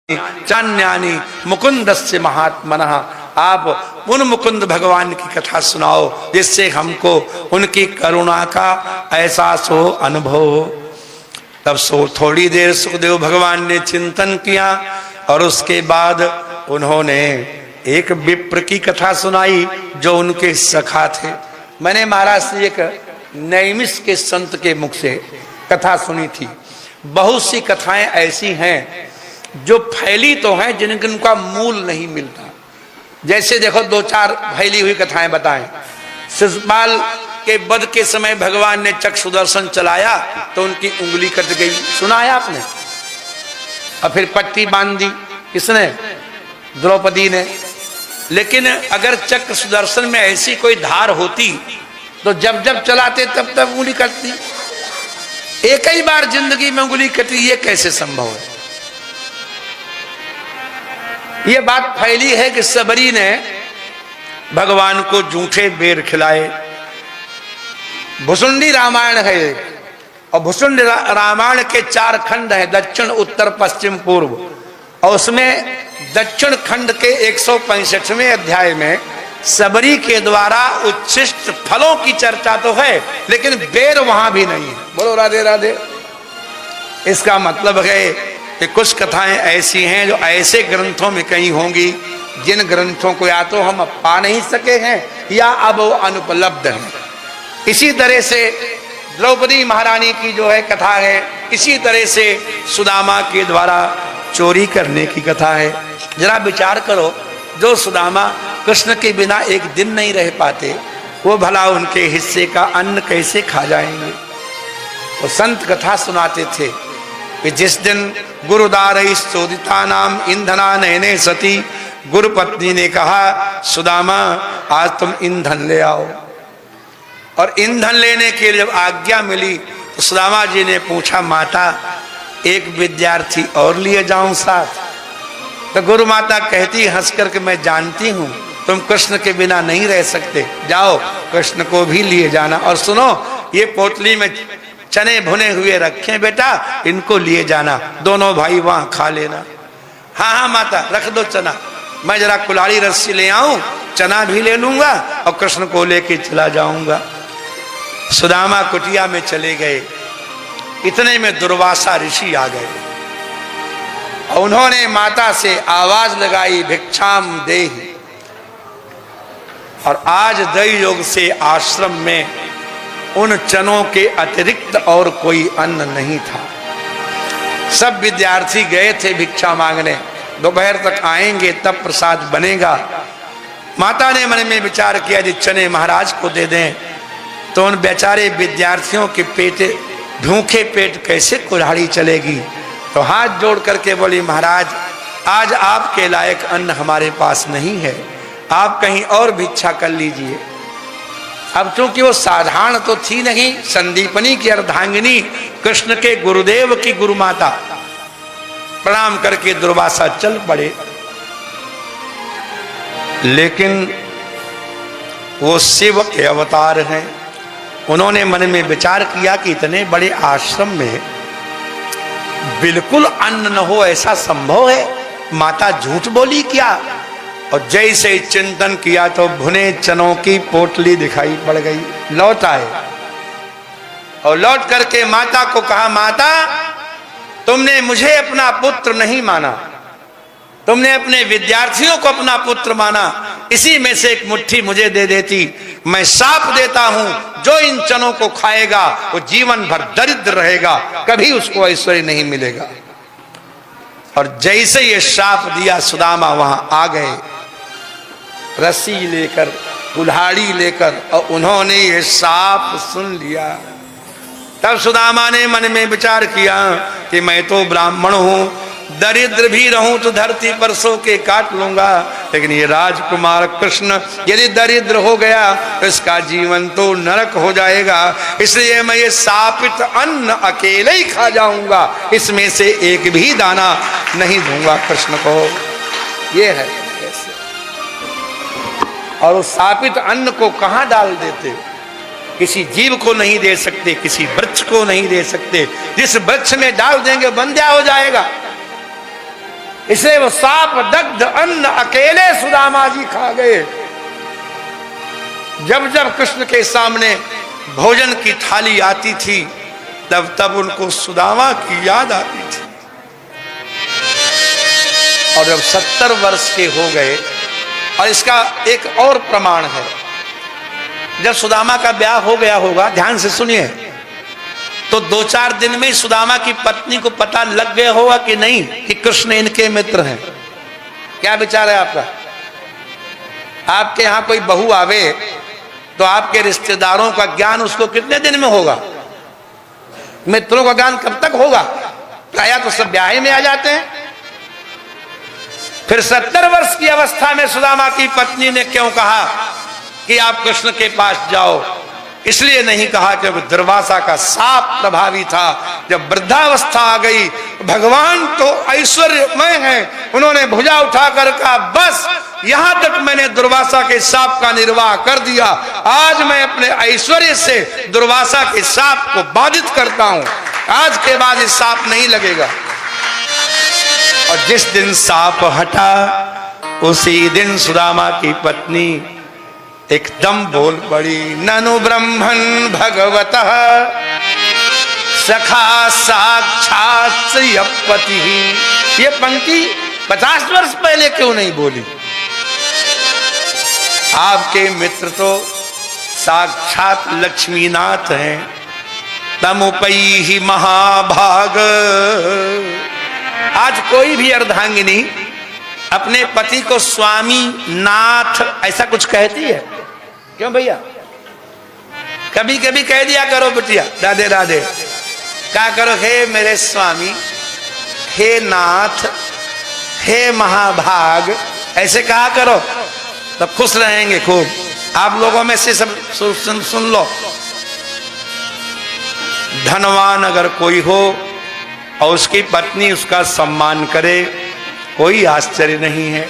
चान्यानि मुकुंदस्य महात्मनः। आप उन मुकुंद भगवान की कथा सुनाओ जिससे हमको उनकी करुणा का एहसास हो, अनुभव हो। तब थोड़ी देर सुखदेव भगवान ने चिंतन किया और उसके बाद उन्होंने एक विप्र की कथा सुनाई जो उनके सखा थे। मैंने महाराज से एक नैमिष के संत के मुख से कथा सुनी थी। बहुत सी कथाएं ऐसी हैं जो फैली तो हैं जिनका मूल नहीं मिलता। जैसे देखो दो चार फैली हुई कथाएं बताएं। शिशुपाल के वध के समय भगवान ने चक्र सुदर्शन चलाया तो उनकी उंगली कट गई, सुनाया आपने। और फिर पट्टी बांध दी किसने? द्रौपदी ने। लेकिन अगर चक्र सुदर्शन में ऐसी कोई धार होती तो जब जब चलाते तब तब उंगली कटती। एक ही बार जिंदगी में उंगली कटी, ये कैसे संभव है? ये बात फैली है कि सबरी ने भगवान को जूठे बेर खिलाए। भुसुंडी रामायण है और भुसुंडी रामायण के 4 खंड हैं, दक्षिण उत्तर पश्चिम पूर्व। और उसमें दक्षिण खंड के 165वें अध्याय में सबरी के द्वारा उच्छिष्ट फलों की चर्चा तो है लेकिन बेर वहां भी नहीं है। बोलो राधे राधे। इसका मतलब है कि कुछ कथाएं ऐसी हैं जो ऐसे ग्रंथों में कहीं होंगी जिन ग्रंथों को या तो हम पा नहीं सके हैं या अब वो अनुपलब्ध हैं। इसी तरह से द्रौपदी महारानी की जो है कथा है, इसी तरह से सुदामा के द्वारा चोरी करने की कथा है। जरा विचार करो, जो सुदामा कृष्ण के बिना एक दिन नहीं रह पाते वो भला उनके हिस्से का अन्न कैसे खा जाएंगे? वो संत कथा सुनाते थे कि जिस दिन गुरुदार चोदिता नाम ईंधना नयने सती, गुरु पत्नी ने कहा सुदामा आज तुम ईंधन ले आओ। और ईंधन लेने के लिए जब आज्ञा मिली तो सुदामा जी ने पूछा माता एक विद्यार्थी और लिए जाऊं साथ? तो गुरु माता कहती हंस करके मैं जानती हूं तुम कृष्ण के बिना नहीं रह सकते, जाओ कृष्ण को भी लिए जाना। और सुनो ये पोटली में चने भुने हुए रखे बेटा, इनको लिए जाना, दोनों भाई वहां खा लेना। हाँ हाँ माता रख दो चना, मैं जरा कुल्हाड़ी रस्सी ले आऊं, चना भी ले लूंगा और कृष्ण को लेके चला जाऊंगा। सुदामा कुटिया में चले गए। इतने में दुर्वासा ऋषि आ गए और उन्होंने माता से आवाज लगाई भिक्षाम देहि। और आज दई योग से आश्रम में उन चनों के अतिरिक्त और कोई अन्न नहीं था। सब विद्यार्थी गए थे भिक्षा मांगने, दोपहर तक आएंगे तब प्रसाद बनेगा। माता ने मन में विचार किया यदि चने महाराज को दे दें तो उन बेचारे विद्यार्थियों के पेट भूखे पेट कैसे कुल्हाड़ी चलेगी। तो हाथ जोड़ करके बोली महाराज आज आपके लायक अन्न हमारे पास नहीं है, आप कहीं और भिक्षा कर लीजिए। अब चूंकि वो साधारण तो थी नहीं, संदीपनी की अर्धांगिनी कृष्ण के गुरुदेव की गुरु माता, प्रणाम करके दुर्वासा चल पड़े। लेकिन वो शिव के अवतार हैं। उन्होंने मन में विचार किया कि इतने बड़े आश्रम में बिल्कुल अन्न न हो ऐसा संभव है? माता झूठ बोली क्या? और जैसे ही चिंतन किया तो भुने चनों की पोटली दिखाई पड़ गई। लौट आए और लौट करके माता को कहा माता तुमने मुझे अपना पुत्र नहीं माना, तुमने अपने विद्यार्थियों को अपना पुत्र माना, इसी में से एक मुट्ठी मुझे दे देती। मैं शाप देता हूं जो इन चनों को खाएगा वो जीवन भर दरिद्र रहेगा, कभी उसको ऐश्वर्य नहीं मिलेगा। और जैसे ये शाप दिया सुदामा वहां आ गए रस्सी लेकर कुल्हाड़ी लेकर और उन्होंने ये शाप सुन लिया। तब सुदामा ने मन में विचार किया कि मैं तो ब्राह्मण हूं, दरिद्र भी रहूं तो धरती पर सो के काट लूंगा, लेकिन ये राजकुमार कृष्ण यदि दरिद्र हो गया तो इसका जीवन तो नरक हो जाएगा, इसलिए मैं ये शापित अन्न अकेले ही खा जाऊंगा, इसमें से एक भी दाना नहीं दूंगा कृष्ण को। ये है कैसे। और उस शापित अन्न को कहां डाल देते? किसी जीव को नहीं दे सकते, किसी वृक्ष को नहीं दे सकते। जिस वृक्ष में डाल देंगे बंध्या हो जाएगा। इसलिए वो साप दग्ध अन्न अकेले सुदामा जी खा गए। जब जब कृष्ण के सामने भोजन की थाली आती थी तब तब उनको सुदामा की याद आती थी। और जब 70 वर्ष के हो गए, और इसका एक और प्रमाण है, जब सुदामा का ब्याह हो गया होगा, ध्यान से सुनिए, तो 2-4 दिन में सुदामा की पत्नी को पता लग गया होगा कि नहीं कि कृष्ण इनके मित्र हैं। क्या विचार है आपका? आपके यहां कोई बहू आवे तो आपके रिश्तेदारों का ज्ञान उसको कितने दिन में होगा? मित्रों का ज्ञान कब तक होगा? प्रायः तो सब ब्याह में आ जाते हैं। फिर 70 वर्ष की अवस्था में सुदामा की पत्नी ने क्यों कहा कि आप कृष्ण के पास जाओ? इसलिए नहीं कहा क्योंकि दुर्वासा का शाप प्रभावी था। जब वृद्धावस्था आ गई, भगवान तो ऐश्वर्यमय हैं, उन्होंने भुजा उठाकर कहा बस यहां तक मैंने दुर्वासा के शाप का निर्वाह कर दिया, आज मैं अपने ऐश्वर्य से दुर्वासा के शाप को बाधित करता हूं, आज के बाद ये शाप नहीं लगेगा। और जिस दिन शाप हटा उसी दिन सुदामा की पत्नी एकदम बोल पड़ी, ननु ब्रह्मन् भगवतः सखा साक्षात् श्रियपति। ये पंक्ति 50 वर्ष पहले क्यों नहीं बोली? आपके मित्र तो साक्षात लक्ष्मीनाथ हैं, तमुपैहि महाभाग। आज कोई भी अर्धांगिनी अपने पति को स्वामी नाथ ऐसा कुछ कहती है? क्यों भैया? कभी कभी कह दिया करो बिटिया, राधे राधे, क्या करो, हे मेरे स्वामी, हे नाथ, हे महाभाग, ऐसे कहा करो, तब खुश रहेंगे खूब। आप लोगों में से सब सुन लो, धनवान अगर कोई हो और उसकी पत्नी उसका सम्मान करे, कोई आश्चर्य नहीं है।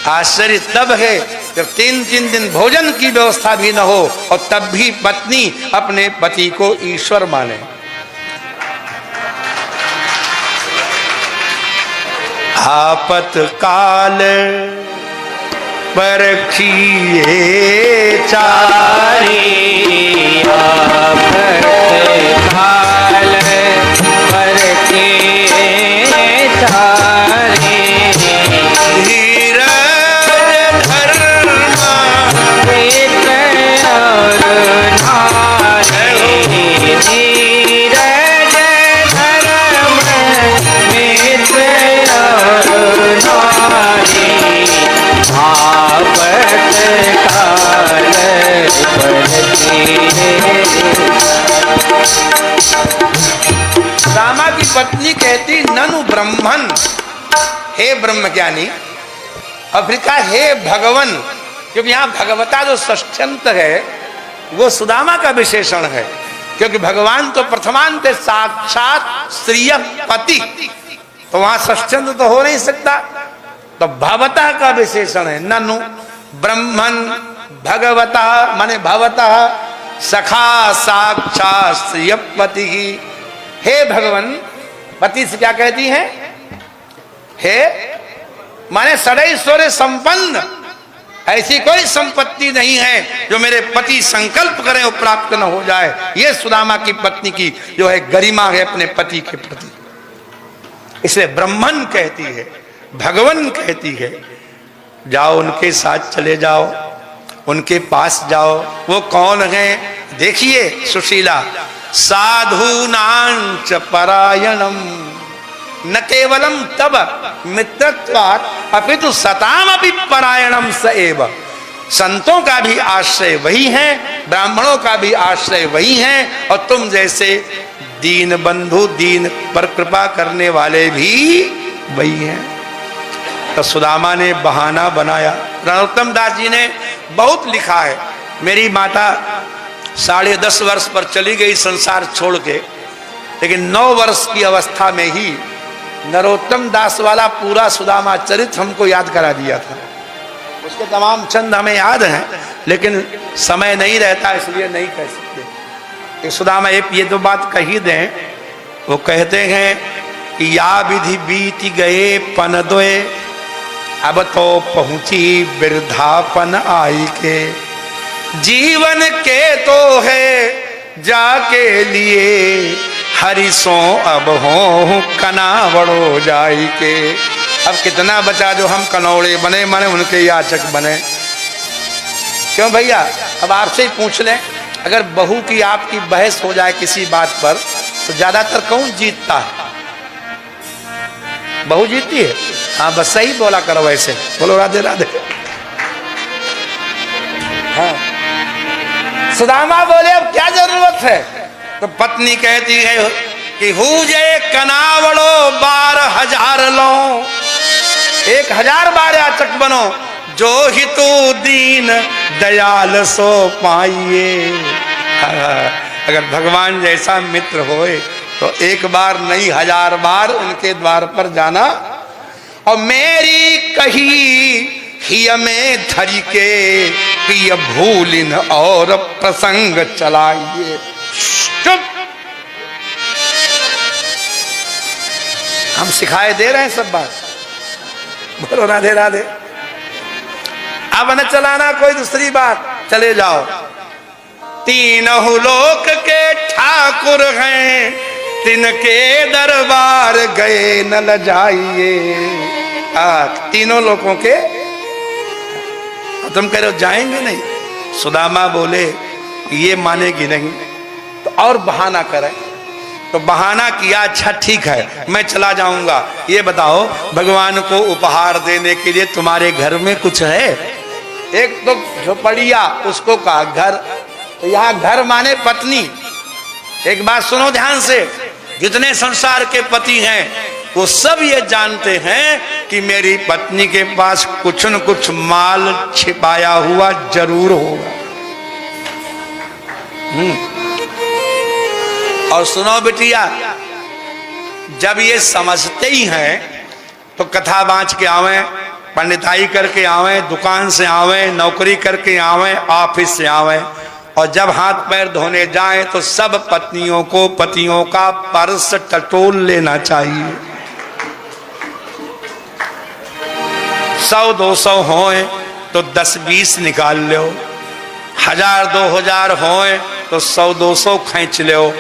आश्चर्य तब है जब 3-3 दिन भोजन की व्यवस्था भी न हो और तब भी पत्नी अपने पति को ईश्वर माने। आपतकाल परखिए चारी, आपतकाल परखिए चारी, रामा की पत्नी कहती ननु ब्रह्मन, हे ब्रह्म ज्ञानी, और फिर कहा हे भगवन, क्योंकि यहां भगवता जो षष्ठ्यंत है वो सुदामा का विशेषण है, क्योंकि भगवान तो प्रथमांत साक्षात श्रीय पति, तो वहां षष्ठ्यंत तो हो नहीं सकता, तो भवता का विशेषण है। ननु ब्रह्मन भगवता माने भवता सखा साक्षात श्रीयपति। हे भगवान, पति से क्या कहती है? हे माने सदैश्वर्य संपन्न, ऐसी कोई संपत्ति नहीं है जो मेरे पति संकल्प करें वो प्राप्त न हो जाए। ये सुदामा की पत्नी की जो है गरिमा है अपने पति के प्रति, इसलिए ब्रह्मन कहती है, भगवान कहती है। जाओ उनके साथ चले जाओ, उनके पास जाओ। वो कौन है? देखिए सुशीला, साधूनांच परायणम, न केवलम तब मित्रत्वात् अपितु सताम अपि परायणम स एव। संतों का भी आश्रय वही है, ब्राह्मणों का भी आश्रय वही है, और तुम जैसे दीन बंधु, दीन पर कृपा करने वाले भी वही हैं। तो सुदामा ने बहाना बनाया। नरोत्तम दास जी ने बहुत लिखा है। मेरी माता 10.5 वर्ष पर चली गई संसार छोड़ के, लेकिन 9 वर्ष की अवस्था में ही नरोत्तम दास वाला पूरा सुदामा चरित्र हमको याद करा दिया था। उसके तमाम छंद हमें याद हैं, लेकिन समय नहीं रहता इसलिए नहीं कह सकते। सुदामा ये तो बात कही दें, वो कहते हैं कि या विधि बीत गए पन दोए, अब तो पहुंची वृद्धापन आई के। जीवन के तो है जाके लिए, हरिसों अब हो कनावड़ो जाई के। अब कितना बचा जो हम कनौड़े बने, माने उनके याचक बने। क्यों भैया, अब आपसे ही पूछ लें, अगर बहू की आपकी बहस हो जाए किसी बात पर तो ज्यादातर कौन जीतता है? बहू जीतती है। हाँ बस सही बोला करो, वैसे बोलो राधे राधे। हाँ सुदामा बोले अब क्या जरूरत है? तो पत्नी कहती है कि हुजे कनावड़ो 12,000 लो, 1,000 बार याचक बनो, जो हितु दीन दयाल सो पाइए। अगर भगवान जैसा मित्र होए तो एक बार नहीं 1000 बार उनके द्वार पर जाना। और मेरी कही हिय में धरी के प्रिय भूलिन और प्रसंग चलाइए। चुप, हम सिखाए दे रहे हैं सब बात। बोलो राधे राधे। अब न चलाना कोई दूसरी बात, चले जाओ। तीनों लोक के ठाकुर हैं, तिनके दरबार गए न लजाइए। तीनों लोगों के, तुम कह रहे हो जाएंगे नहीं। सुदामा बोले ये मानेगी नहीं तो और बहाना करें। तो बहाना किया, अच्छा ठीक है मैं चला जाऊंगा। ये बताओ भगवान को उपहार देने के लिए तुम्हारे घर में कुछ है? एक तो झोपड़िया, उसको कहा घर, तो यहाँ घर माने पत्नी। एक बात सुनो ध्यान से, जितने संसार के पति हैं वो सब ये जानते हैं कि मेरी पत्नी के पास कुछ न कुछ माल छिपाया हुआ जरूर होगा। और सुनो बिटिया, जब ये समझते ही हैं तो कथा बाँच के आवे, पंडिताई करके आवे, दुकान से आवे, नौकरी करके आवे, ऑफिस से आवे, और जब हाथ पैर धोने जाएं तो सब पत्नियों को पतियों का पर्स टटोल लेना चाहिए। 100-200 होए तो 10-20 निकाल लो, 1000-2000 होए तो 100-200 खींच लो,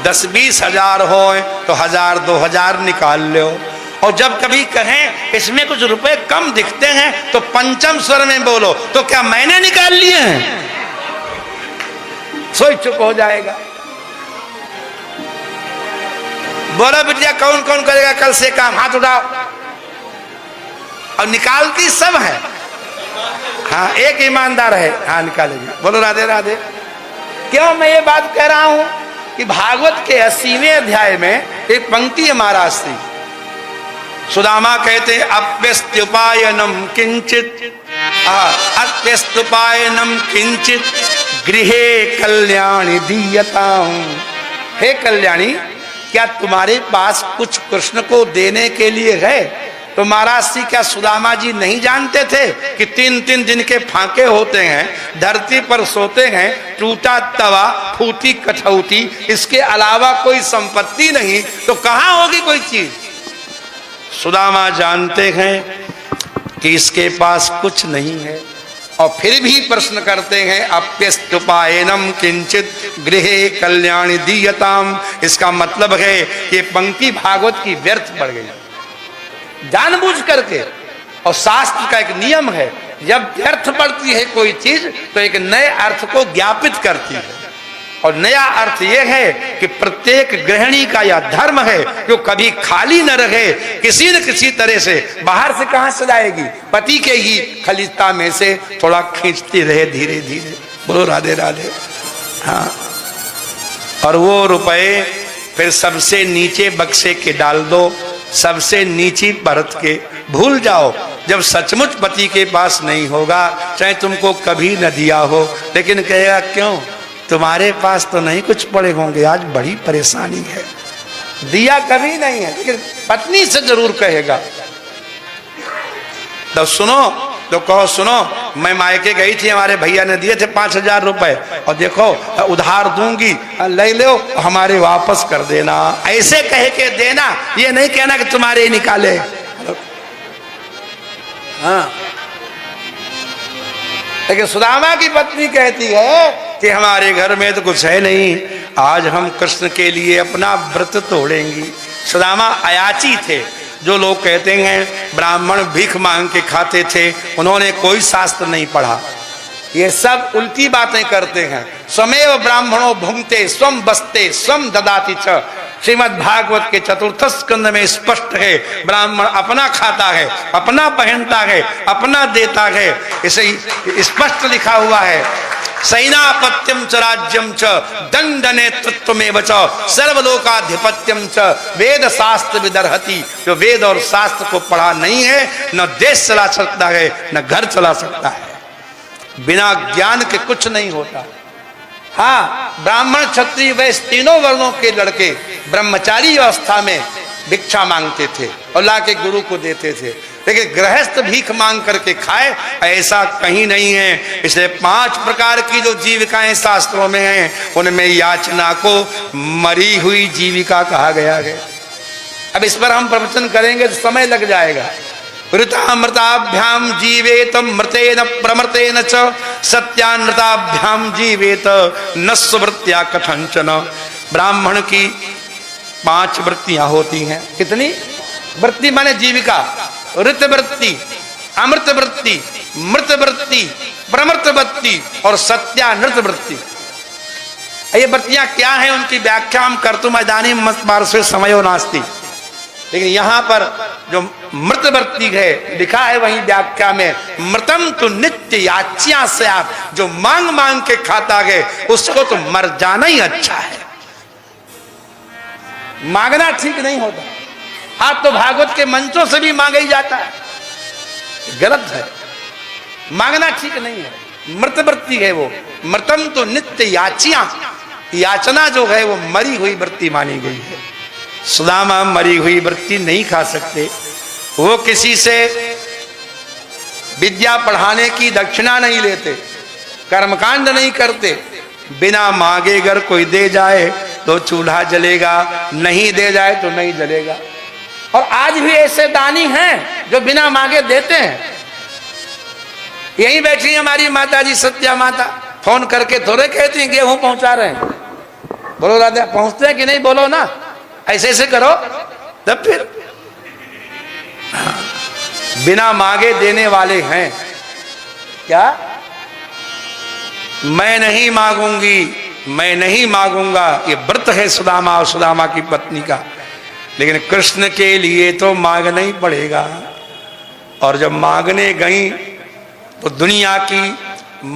10-20 हजार होए तो 1000-2000 निकाल लो। और जब कभी कहें इसमें कुछ रुपए कम दिखते हैं तो पंचम स्वर में बोलो, तो क्या मैंने निकाल लिए हैं? सोच चुप हो जाएगा। बोलो बिटिया कौन कौन करेगा कल से काम? हाथ उठाओ। और निकालती सब है। हाँ एक ईमानदार है, हाँ निकालेगी। बोलो राधे राधे। क्यों मैं ये बात कह रहा हूं कि भागवत के 80वें अध्याय में एक पंक्ति है महाराज की। सुदामा कहते अप्यस्तुपायनम किंचित, अप्यस्तुपायनम किंचित गृहे कल्याणी दीयताम। हे कल्याणी, क्या तुम्हारे पास कुछ कृष्ण को देने के लिए है? तो महाराज जी क्या सुदामा जी नहीं जानते थे कि 3-3 दिन के फांके होते हैं, धरती पर सोते हैं, टूटा तवा, फूटी कठौती, इसके अलावा कोई संपत्ति नहीं, तो कहां होगी कोई चीज? सुदामा जानते हैं कि इसके पास कुछ नहीं है, और फिर भी प्रश्न करते हैं अप्यस्तुपायनम किंचित गृहे कल्याणी दीयताम। इसका मतलब है कि पंक्ति भागवत की व्यर्थ पड़ गई जानबूझ करके। और शास्त्र का एक नियम है, जब व्यर्थ पड़ती है कोई चीज तो एक नए अर्थ को ज्ञापित करती है। और नया अर्थ यह है कि प्रत्येक गृहिणी का यह धर्म है कि कभी खाली न रहे, किसी न किसी तरह से बाहर से कहां से लाएगी, पति के ही खलीता में से थोड़ा खींचती रहे धीरे धीरे। बोलो राधे राधे। हाँ, और वो रुपए फिर सबसे नीचे बक्से के डाल दो, सबसे नीची परत के। भूल जाओ, जब सचमुच पति के पास नहीं होगा, चाहे तुमको कभी न दिया हो, लेकिन कहेगा क्यों तुम्हारे पास तो नहीं कुछ पड़े होंगे, आज बड़ी परेशानी है। दिया कभी नहीं है, लेकिन पत्नी से जरूर कहेगा। तो सुनो, तो कहो सुनो, मैं मायके गई थी, हमारे भैया ने दिए थे 5,000 रुपए, और देखो उधार दूंगी, ले लो, हमारे वापस कर देना। ऐसे कह के देना, ये नहीं कहना कि तुम्हारे ही निकाले। हाँ, लेकिन सुदामा की पत्नी कहती है कि हमारे घर में तो कुछ है नहीं, आज हम कृष्ण के लिए अपना व्रत तोड़ेंगी। सुदामा अयाची थे, जो लोग कहते हैं ब्राह्मण भीख मांग के खाते थे, उन्होंने कोई शास्त्र नहीं पढ़ा, ये सब उल्टी बातें करते हैं। स्वमेव ब्राह्मणों भुंगते स्वम बसते स्वम ददाति च, श्रीमद् भागवत के 4th स्कंद में स्पष्ट है, ब्राह्मण अपना खाता है, अपना पहनता है, अपना देता है। इसे स्पष्ट लिखा हुआ है, सैनापत्यम च राज्यम च दंड नेतृत्व में बचाओ सर्वलोकाधिपत्यम च वेद शास्त्र विदर्हति। जो वेद और शास्त्र को पढ़ा नहीं है, न देश चला सकता है, न घर चला सकता है। बिना ज्ञान के कुछ नहीं होता। हाँ, ब्राह्मण क्षत्रिय वैश्य तीनों वर्णों के लड़के ब्रह्मचारी अवस्था में भिक्षा मांगते थे और लाके गुरु को देते थे, लेकिन गृहस्थ भीख मांग करके खाए, ऐसा कहीं नहीं है। इसलिए 5 प्रकार की जो जीविकाएं शास्त्रों में हैं, उनमें याचना को मरी हुई जीविका कहा गया है। अब इस पर हम प्रवचन करेंगे तो समय लग जाएगा। ऋतामृताभ्याम जीवेत मृतेन प्रमृतेन च सत्यानृताभ्याम जीवेत न स्वृत्या कथंचन। ब्राह्मण की 5 वृत्तियां होती हैं। कितनी वृत्ति? माने जीविका। ऋत वृत्ति, अमृत वृत्ति, मृत वृत्ति, प्रमृत वृत्ति और सत्यानृत वृत्ति। ये वृत्तियां क्या हैं, उनकी व्याख्या हम कर्तुम इदानीं पार्श्वे समयो नास्ति। लेकिन यहां पर जो मृत वृत्ति है लिखा है, वहीं व्याख्या में मृतम तो नित्य याच्या से, आप जो मांग मांग के खाता है उसको तो मर जाना ही अच्छा है। मांगना ठीक नहीं होता। हाँ, तो भागवत के मंचों से भी मांगा ही जाता है, गलत है। मांगना ठीक नहीं है, मृत वृत्ति है वो। मृतम तो नित्य याचिया, याचना जो है वो मरी हुई वृत्ति मानी गई है। सुदामा मरी हुई वृत्ति नहीं खा सकते। वो किसी से विद्या पढ़ाने की दक्षिणा नहीं लेते, कर्मकांड नहीं करते। बिना मांगे अगर कोई दे जाए तो चूल्हा जलेगा, नहीं दे जाए तो नहीं जलेगा। और आज भी ऐसे दानी हैं जो बिना मांगे देते हैं। यहीं बैठी हमारी माता जी सत्या माता, फोन करके थोड़े कहती हैं गेहूं पहुंचा रहे हैं। बोलो राधा, पहुंचते हैं कि नहीं? बोलो ना, ऐसे ऐसे करो तब फिर। बिना मांगे देने वाले हैं। क्या? मैं नहीं मांगूंगी, मैं नहीं मांगूंगा, ये व्रत है सुदामा और सुदामा की पत्नी का। लेकिन कृष्ण के लिए तो मांगना ही पड़ेगा। और जब मांगने गई तो दुनिया की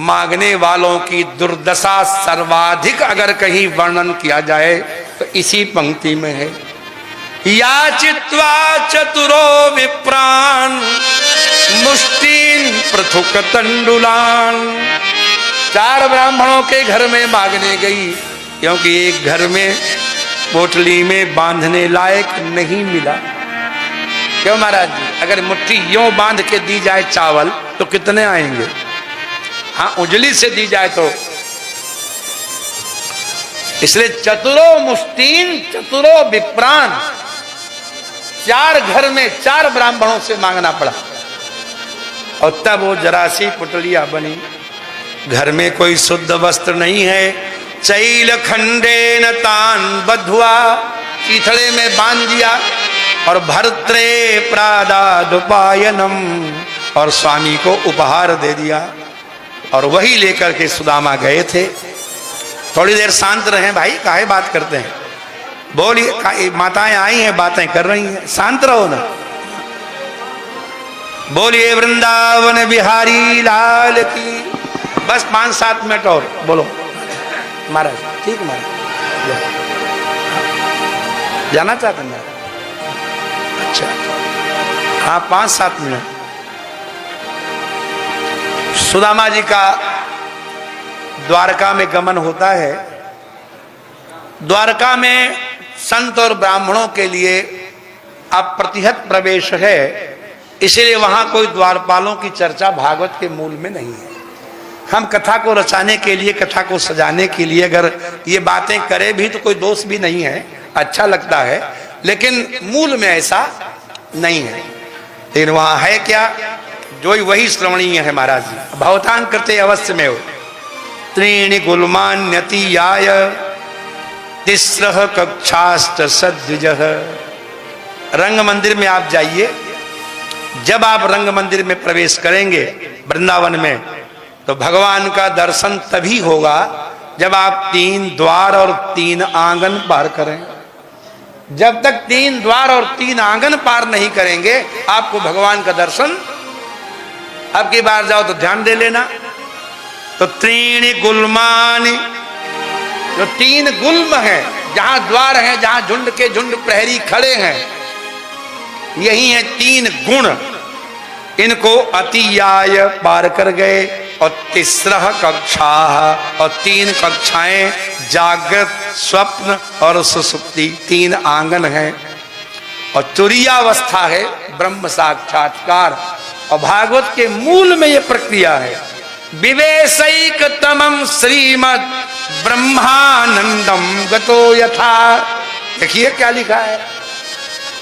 मांगने वालों की दुर्दशा सर्वाधिक अगर कहीं वर्णन किया जाए तो इसी पंक्ति में है। याचित्वा चतुरो विप्रान मुष्टिन पृथुक तंडुलान। 4 ब्राह्मणों के घर में मांगने गई, क्योंकि एक घर में पोटली में बांधने लायक नहीं मिला। क्यों महाराज जी? अगर मुट्ठी यूं बांध के दी जाए चावल तो कितने आएंगे? हाँ, उंगली से दी जाए तो। इसलिए चतुरो मुष्टीन चतुरो विप्रान, 4 घर में 4 ब्राह्मणों से मांगना पड़ा। और तब वो जरा सी पुटलियां बनी। घर में कोई शुद्ध वस्त्र नहीं है। चैल खंडेन तान बधुआ, चीथड़े में बांध दिया। और भर्त्रे प्रादादुपायनम, और स्वामी को उपहार दे दिया। और वही लेकर के सुदामा गए थे। थोड़ी देर शांत रहें भाई, काहे बात करते हैं? बोलिए, माताएं आई हैं, बातें कर रही हैं, शांत रहो ना। बोलिए वृंदावन बिहारी लाल की। बस 5-7 मिनट और बोलो महाराज। ठीक महाराज, जाना चाहते हैं? अच्छा, हाँ 5-7 मिनट। सुदामा जी का द्वारका में गमन होता है। द्वारका में संत और ब्राह्मणों के लिए अप्रतिहत प्रवेश है। इसलिए वहां कोई द्वारपालों की चर्चा भागवत के मूल में नहीं है। हम कथा को रचाने के लिए, कथा को सजाने के लिए अगर ये बातें करें भी तो कोई दोष भी नहीं है, अच्छा लगता है, लेकिन मूल में ऐसा नहीं है। लेकिन वहां है क्या, जो वही श्रवणीय है महाराज जी। भवतान करते अवश्य में हो। त्रीणि गुलमान्यतियाय तिस्रः कक्षाश्च सद्विजः। रंग मंदिर में आप जाइए, जब आप रंग मंदिर में प्रवेश करेंगे वृंदावन में, तो भगवान का दर्शन तभी होगा जब आप 3 द्वार और 3 आंगन पार करें। जब तक 3 द्वार और 3 आंगन पार नहीं करेंगे आपको भगवान का दर्शन। अब की बार जाओ तो ध्यान दे लेना। तो त्रीणि गुल्मानि, जो 3 गुल्म हैं, जहां द्वार हैं, जहां झुंड के झुंड प्रहरी खड़े हैं, यही है 3 गुण। इनको अतियाय पार कर गए। और तिस्रः कक्षा, और 3 कक्षाएं जागृत, स्वप्न और सुसुप्ति, 3 आंगन हैं। और तुरीयावस्था है ब्रह्म साक्षात्कार। और भागवत के मूल में यह प्रक्रिया है। विवेशैक तमम श्रीमद् ब्रह्मानंदम गतो यथा। देखिए क्या लिखा है।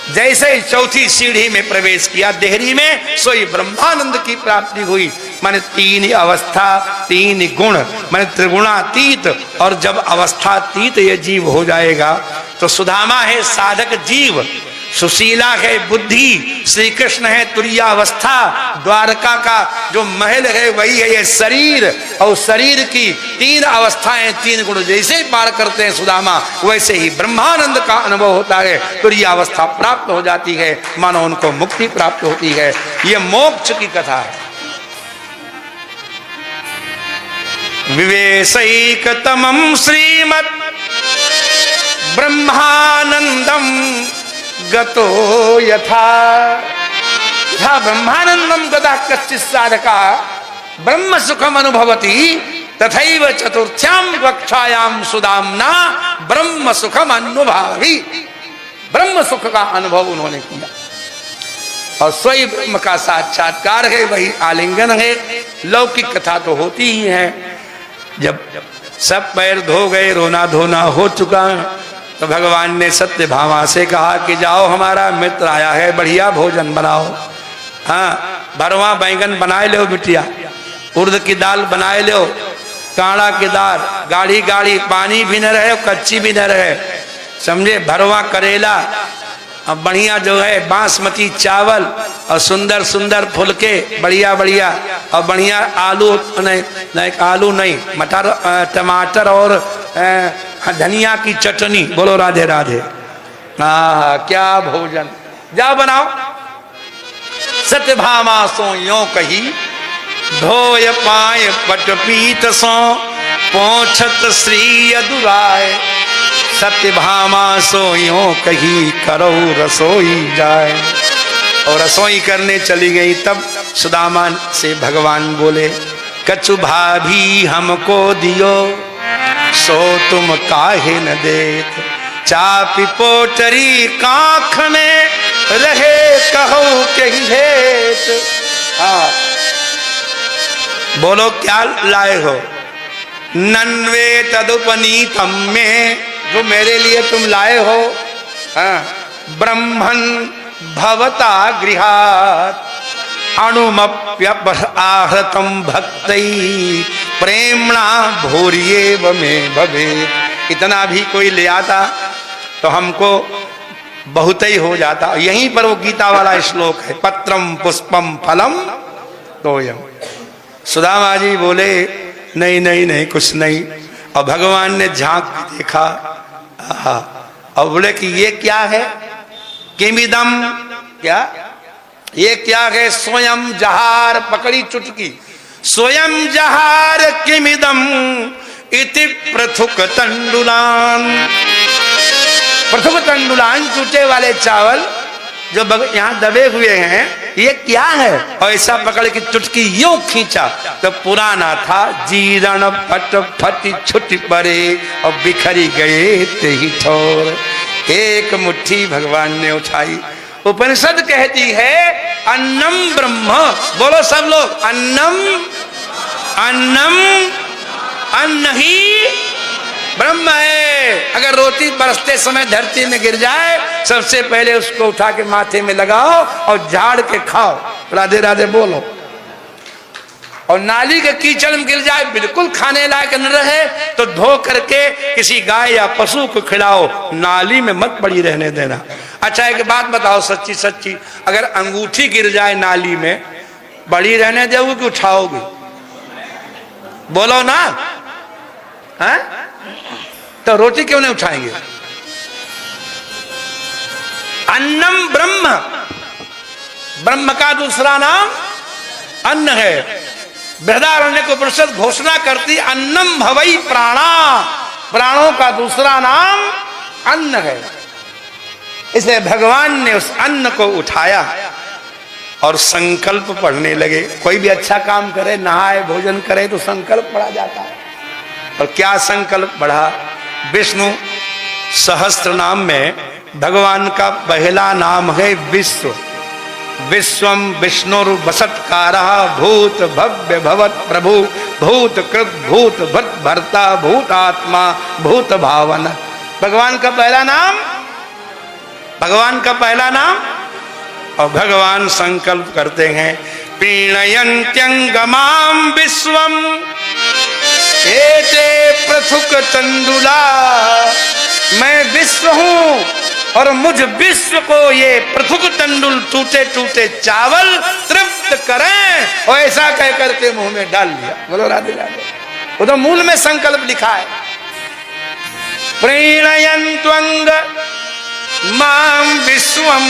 जैसे ही 4थी सीढ़ी में प्रवेश किया देहरी में, सोई ब्रह्मानंद की प्राप्ति हुई। माने 3 अवस्था, 3 गुण, माने त्रिगुणातीत। और जब अवस्थातीत ये जीव हो जाएगा तो सुदामा है साधक जीव, सुशीला है बुद्धि, श्री कृष्ण है तुरीयावस्था, द्वारका का जो महल है वही है ये शरीर। और शरीर की 3 अवस्थाएं, 3 गुण जैसे ही पार करते हैं सुदामा, वैसे ही ब्रह्मानंद का अनुभव होता है, तुरीयावस्था प्राप्त हो जाती है, मानो उनको मुक्ति प्राप्त होती है। ये मोक्ष की कथा है। विवेशैकतमं श्रीमद् ब्रह्मानंदम गतो यथा। यथा ब्रह्मानंदम गता कश्चित् साधका ब्रह्म सुखम अनुभवति, तथैव चतुर्थ्यां कक्षायां सुदाम्ना ब्रह्म सुखम अनुभवी। ब्रह्म सुख का अनुभव उन्होंने किया और स्वयं ब्रह्म का साक्षात्कार है, वही आलिंगन है। लौकिक कथा तो होती ही है। जब सब पैर धो गए, रोना धोना हो चुका, तो भगवान ने सत्यभामा से कहा कि जाओ, हमारा मित्र आया है, बढ़िया भोजन बनाओ। हाँ, भरवा बैंगन बनाए लो बिटिया, उर्द की दाल बनाए लो, काढ़ा की दाल, गाढ़ी गाढ़ी, पानी भी न रहे कच्ची भी न रहे, समझे, भरवा करेला, अब बढ़िया जो है बासमती चावल, और सुंदर सुंदर फुलके बढ़िया बढ़िया, और बढ़िया आलू नहीं आलू नहीं मटर, टमाटर और धनिया की चटनी। बोलो राधे राधे। हाँ, क्या भोजन, जाओ बनाओ। सत्यभामा सो यो कही, धोय पाए पट पीत सो, पोछत श्री अदुराय। सत्यभामा सो यो कही, करो रसोई जाए। और रसोई करने चली गई। तब सुदामा से भगवान बोले, कछु भाभी हमको दियो, सो तुम काहे न देत। चापी पोटरी काख में, रहे कहो कहीं हेत। हाँ, बोलो क्या लाए हो। नन्वे तदुपनीतम में, जो मेरे लिए तुम लाए हो। हाँ, ब्रह्मन भवता गृहात् अणुमप्यपहृतम भक्तैः प्रेमणा भूर्येव में भवेत्। इतना भी कोई ले आता तो हमको बहुत ही हो जाता। यहीं पर वो गीता वाला श्लोक है, पत्रम पुष्पम फलम तोयम। सुदामा जी बोले नहीं नहीं नहीं, कुछ नहीं। और भगवान ने झांक के देखा और बोले कि ये क्या है। किमिदम, क्या ये क्या है। स्वयं जहार, पकड़ी चुटकी, स्वयं जहार किमिदम इति पृथुक तंडुलान। पृथुक तंडुलान, चूटे वाले चावल जो यहाँ दबे हुए हैं, ये क्या है। और ऐसा पकड़ के चुटकी यूं खींचा तो पुराना था, जीर्ण फट फटी छुट पड़े और बिखरी गए ते ही ठोर। एक मुट्ठी भगवान ने उठाई उपनिषद कहती है अन्नम ब्रह्म। बोलो सब लोग, अन्नम, अन्नम, अन्न ही ब्रह्म है। अगर रोटी बरसते समय धरती में गिर जाए, सबसे पहले उसको उठा के माथे में लगाओ और झाड़ के खाओ, राधे राधे बोलो। और नाली के कीचड़ में गिर जाए, बिल्कुल खाने लायक न रहे, तो धो करके किसी गाय या पशु को खिलाओ, नाली में मत पड़ी रहने देना। अच्छा एक बात बताओ सच्ची सच्ची, अगर अंगूठी गिर जाए नाली में, बड़ी रहने दोगे कि उठाओगे? बोलो ना, है? तो रोटी क्यों नहीं उठाएंगे? अन्नम ब्रह्म, ब्रह्म का दूसरा नाम अन्न है। बृहदारण्यक उपनिषद घोषणा करती अन्नम भवई प्राणा, प्राणों का दूसरा नाम अन्न है। इसलिए भगवान ने उस अन्न को उठाया और संकल्प पढ़ने लगे। कोई भी अच्छा काम करे, नहाए भोजन करे तो संकल्प पढ़ा जाता है। और क्या संकल्प पढ़ा? विष्णु सहस्त्र नाम में भगवान का पहला नाम है विश्व। विश्वम विष्णुर्वसत्कारः भूत भव्य भवत प्रभु भूत कृत भूत भट भर्ता भूतात्मा भूत भावन। भगवान का पहला नाम, भगवान का पहला नाम। और भगवान संकल्प करते हैं प्रीणयन्त्यंगमाम विश्वम एते पृथुक तंडुला। मैं विश्व हूं और मुझ विश्व को ये पृथुक तंडुल टूटे टूटे चावल तृप्त करें। और ऐसा कह करके मुंह में डाल दिया। बोलो राधे राधे। वो तो मूल में संकल्प लिखा है, प्रीणयन्त्वंग माम विश्वम,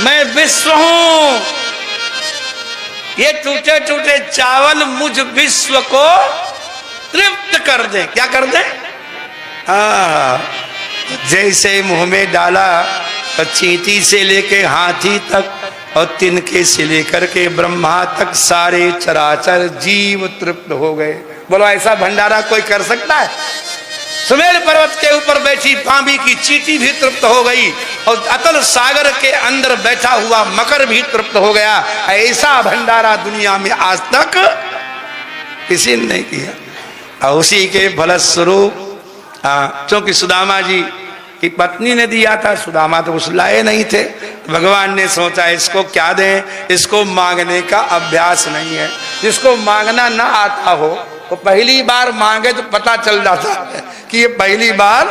मैं विश्व हूं, ये टूटे टूटे चावल मुझ विश्व को तृप्त कर दे। क्या कर दे? जैसे मुंह में डाला तो चींटी से लेके हाथी तक और तिनके से लेकर के ब्रह्मा तक सारे चराचर जीव तृप्त हो गए। बोलो ऐसा भंडारा कोई कर सकता है? सुमेर पर्वत के ऊपर बैठी पांबी की चींटी भी तृप्त हो गई और अतल सागर के अंदर बैठा हुआ मकर भी तृप्त हो गया। ऐसा भंडारा दुनिया में आज तक किसी ने नहीं किया। और उसी के फलस्वरूप क्योंकि सुदामा जी की पत्नी ने दिया था, सुदामा तो कुछ लाए नहीं थे, भगवान ने सोचा इसको क्या दें, इसको मांगने का अभ्यास नहीं है। जिसको मांगना ना आता हो वो पहली बार मांगे तो पता चल जाता है कि ये पहली बार।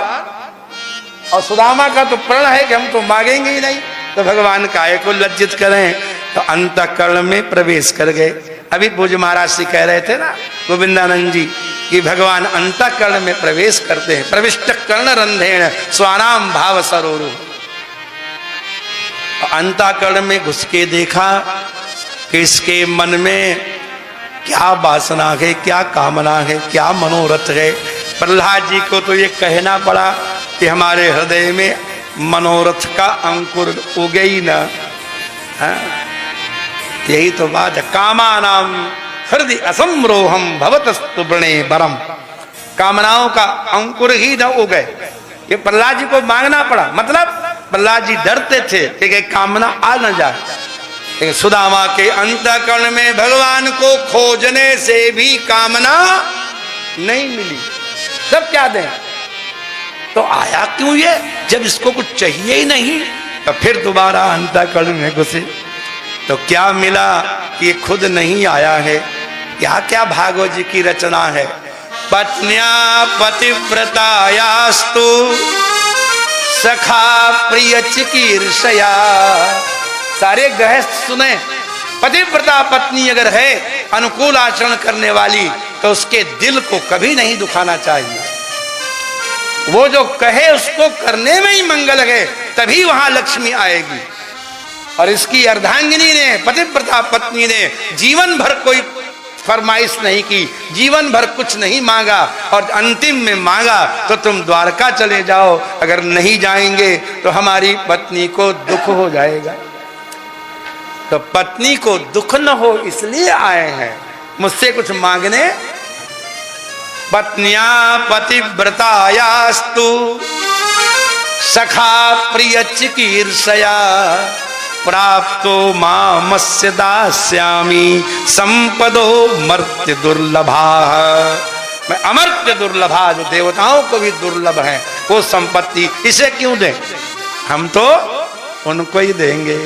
और सुदामा का तो प्रण है कि हम तो मांगेंगे ही नहीं, तो भगवान काहे को लज्जित करें, तो अंतःकरण में प्रवेश कर गए। अभी पूज्य महाराज से कह रहे थे ना गोविंदानंद जी कि भगवान अंतःकरण में प्रवेश करते हैं। प्रविष्ट कर्ण रंधेण स्वानाम भाव सरोरु। अंतःकरण में घुस के देखा कि इसके मन में क्या वासना है, क्या कामना है, क्या मनोरथ है। प्रहलाद जी को तो ये कहना पड़ा कि हमारे हृदय में मनोरथ का अंकुर उगे ही ना। यही तो बात है, कामानाम हृदय असमरोहम भवतस्तु वृणे बरम। कामनाओं का अंकुर ही न उगे। ये प्रहलाद जी को मांगना पड़ा, मतलब प्रहलाद जी डरते थे कि कामना आ न जाए। लेकिन सुदामा के अंतःकरण में भगवान को खोजने से भी कामना नहीं मिली। सब क्या दें? तो आया क्यों ये, जब इसको कुछ चाहिए ही नहीं? तो फिर दोबारा अंतःकरण में घुसे तो क्या मिला कि ये खुद नहीं आया है। यहाँ क्या भागवत जी की रचना है, पत्न्या पतिव्रतायास्तु सखा प्रिय चिकीर्षया। सारे गृहस्थ सुने, पतिव्रता पत्नी अगर है अनुकूल आचरण करने वाली तो उसके दिल को कभी नहीं दुखाना चाहिए। वो जो कहे उसको करने में ही मंगल है, तभी वहां लक्ष्मी आएगी। और इसकी अर्धांगिनी ने, पतिव्रता पत्नी ने जीवन भर कोई फरमाइश नहीं की, जीवन भर कुछ नहीं मांगा और अंतिम में मांगा तो तुम द्वारका चले जाओ, अगर नहीं जाएंगे तो हमारी पत्नी को दुख हो जाएगा। तो पत्नी को दुख न हो इसलिए आए हैं मुझसे कुछ मांगने। पत्न्या पतिव्रतायास्तु सखा प्रिय चिकीर्षया प्राप्तो मामस्य दास्यामि संपदो मर्त्य दुर्लभा। मैं अमर्त्य दुर्लभा, जो देवताओं को भी दुर्लभ है वो संपत्ति इसे क्यों दें, हम तो उनको ही देंगे।